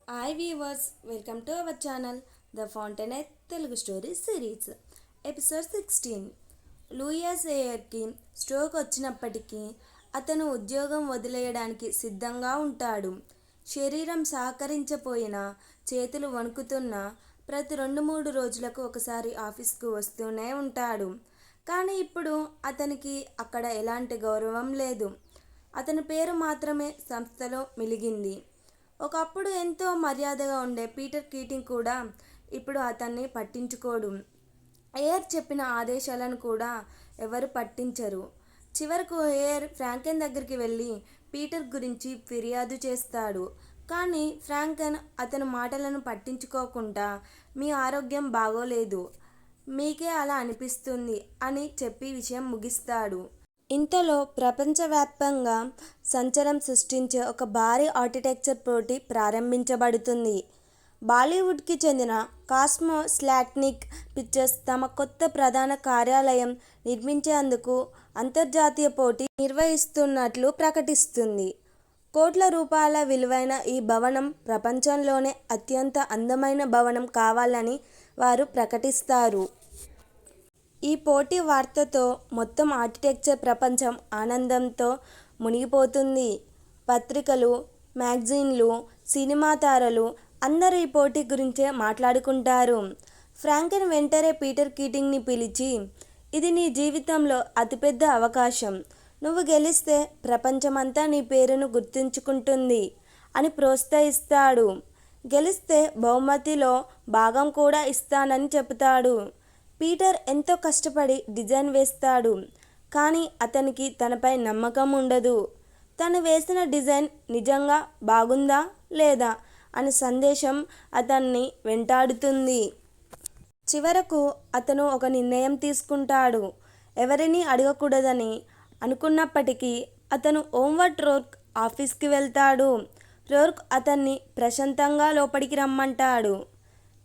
Hi viewers, welcome to our channel the fountainer Telugu story series. Episode 16. Louis ఎయిర్కి stroke వచ్చినప్పటికీ అతను ఉద్యోగం వదిలేయడానికి సిద్ధంగా ఉంటాడు. శరీరం సహకరించపోయినా, చేతులు వణుకుతున్నా ప్రతి 2-3 రోజులకు ఒకసారి ఆఫీస్కు వస్తూనే ఉంటాడు. కానీ ఇప్పుడు అతనికి అక్కడ ఎలాంటి గౌరవం లేదు. అతని పేరు మాత్రమే సంస్థలో మిలిగింది. ఒకప్పుడు ఎంతో మర్యాదగా ఉండే పీటర్ కీటింగ్ కూడా ఇప్పుడు అతన్ని పట్టించుకోడు. ఎయిర్ చెప్పిన ఆదేశాలను కూడా ఎవరు పట్టించరు. చివరకు ఎయిర్ ఫ్రాంకెన్ దగ్గరికి వెళ్ళి పీటర్ గురించి ఫిర్యాదు చేస్తాడు. కానీ ఫ్రాంకెన్ అతని మాటలను పట్టించుకోకుండా, మీ ఆరోగ్యం బాగోలేదు, మీకే అలా అనిపిస్తుంది అని చెప్పి విషయం ముగిస్తాడు. ఇంతలో ప్రపంచవ్యాప్తంగా సంచలనం సృష్టించే ఒక భారీ ఆర్కిటెక్చర్ పోటీ ప్రారంభించబడుతుంది. బాలీవుడ్కి చెందిన కాస్మో స్లాట్నిక్ పిక్చర్స్ తమ కొత్త ప్రధాన కార్యాలయం నిర్మించేందుకు అంతర్జాతీయ పోటీ నిర్వహిస్తున్నట్లు ప్రకటిస్తుంది. కోట్ల రూపాయల విలువైన ఈ భవనం ప్రపంచంలోనే అత్యంత అందమైన భవనం కావాలని వారు ప్రకటిస్తారు. ఈ పోటీ వార్తతో మొత్తం ఆర్కిటెక్చర్ ప్రపంచం ఆనందంతో మునిగిపోతుంది. పత్రికలు, మ్యాగజైన్లు, సినిమా తారలు అందరూ ఈ పోటీ గురించే మాట్లాడుకుంటారు. ఫ్రాంకెన్ వెంటనే పీటర్ కీటింగ్ని పిలిచి, ఇది నీ జీవితంలో అతిపెద్ద అవకాశం, నువ్వు గెలిస్తే ప్రపంచమంతా నీ పేరును గుర్తుంచుకుంటుంది అని ప్రోత్సహిస్తాడు. గెలిస్తే బహుమతిలో భాగం కూడా ఇస్తానని చెబుతాడు. పీటర్ ఎంతో కష్టపడి డిజైన్ వేస్తాడు. కానీ అతనికి తనపై నమ్మకం ఉండదు. తను వేసిన డిజైన్ నిజంగా బాగుందా లేదా అనే సందేశం అతన్ని వెంటాడుతుంది. చివరకు అతను ఒక నిర్ణయం తీసుకుంటాడు. ఎవరినీ అడగకూడదని అనుకున్నప్పటికీ అతను హోవర్డ్ రోర్క్ ఆఫీస్కి వెళ్తాడు. రోర్క్ అతన్ని ప్రశాంతంగా లోపలికి రమ్మంటాడు.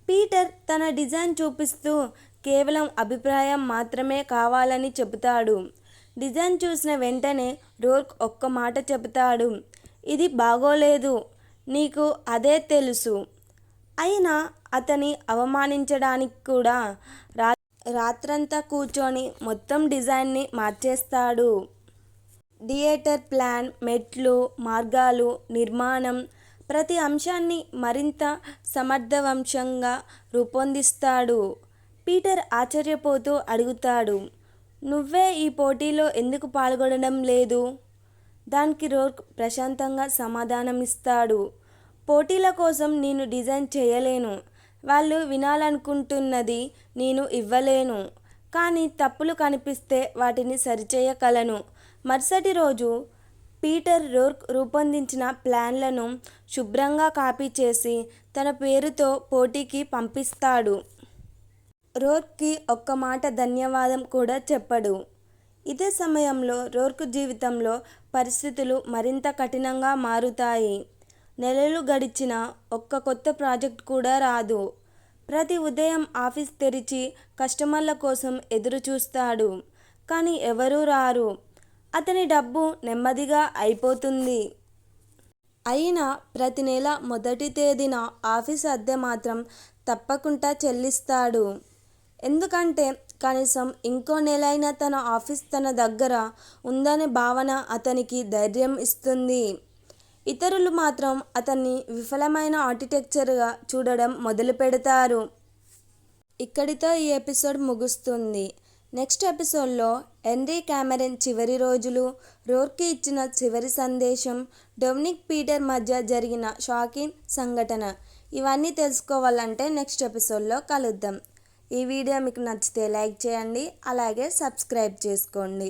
పీటర్ తన డిజైన్ చూపిస్తూ కేవలం అభిప్రాయం మాత్రమే కావాలని చెబుతాడు. డిజైన్ చూసిన వెంటనే రోర్క్ ఒక్క మాట చెబుతాడు, ఇది బాగోలేదు, నీకు అదే తెలుసు. అయినా అతని అవమానించడానికి కూడా రాత్రంతా కూర్చొని మొత్తం డిజైన్ని మార్చేస్తాడు. థియేటర్ ప్లాన్, మెట్లు, మార్గాలు, నిర్మాణం, ప్రతి అంశాన్ని మరింత సమర్థవంతంగా రూపొందిస్తాడు. పీటర్ ఆశ్చర్యపోతూ అడుగుతాడు, నువ్వే ఈ పోటీలో ఎందుకు పాల్గొనడం లేదు? దానికి రోర్క్ ప్రశాంతంగా సమాధానమిస్తాడు, పోటీల కోసం నేను డిజైన్ చేయలేను, వాళ్ళు వినాలనుకుంటున్నది నేను ఇవ్వలేను, కానీ తప్పులు కనిపిస్తే వాటిని సరిచేయగలను. మరుసటి రోజు పీటర్ రోర్క్ రూపొందించిన ప్లాన్లను శుభ్రంగా కాపీ చేసి తన పేరుతో పోటీకి పంపిస్తాడు. రోర్క్కి ఒక్క మాట ధన్యవాదం కూడా చెప్పడు. ఇదే సమయంలో రోర్క్ జీవితంలో పరిస్థితులు మరింత కఠినంగా మారుతాయి. నెలలు గడిచినా ఒక్క కొత్త ప్రాజెక్ట్ కూడా రాదు. ప్రతి ఉదయం ఆఫీస్ తెరిచి కస్టమర్ల కోసం ఎదురు చూస్తాడు. కానీ ఎవరూ రారు. అతని డబ్బు నెమ్మదిగా అయిపోతుంది. అయినా ప్రతి నెల మొదటి తేదీన ఆఫీస్ అద్దె మాత్రం తప్పకుండా చెల్లిస్తాడు. ఎందుకంటే కనీసం ఇంకో నెలైనా తన ఆఫీస్ తన దగ్గర ఉందనే భావన అతనికి ధైర్యం ఇస్తుంది. ఇతరులు మాత్రం అతన్ని విఫలమైన ఆర్కిటెక్చర్గా చూడడం మొదలు పెడతారు. ఇక్కడితో ఈ ఎపిసోడ్ ముగుస్తుంది. నెక్స్ట్ ఎపిసోడ్లో హెన్రీ కామెరన్ చివరి రోజులు, రోర్క్కి ఇచ్చిన చివరి సందేశం, డొమినిక్ పీటర్ మధ్య జరిగిన షాకింగ్ సంఘటన, ఇవన్నీ తెలుసుకోవాలంటే నెక్స్ట్ ఎపిసోడ్లో కలుద్దాం. ఈ వీడియో మీకు నచ్చితే లైక్ చేయండి, అలాగే సబ్స్క్రైబ్ చేసుకోండి.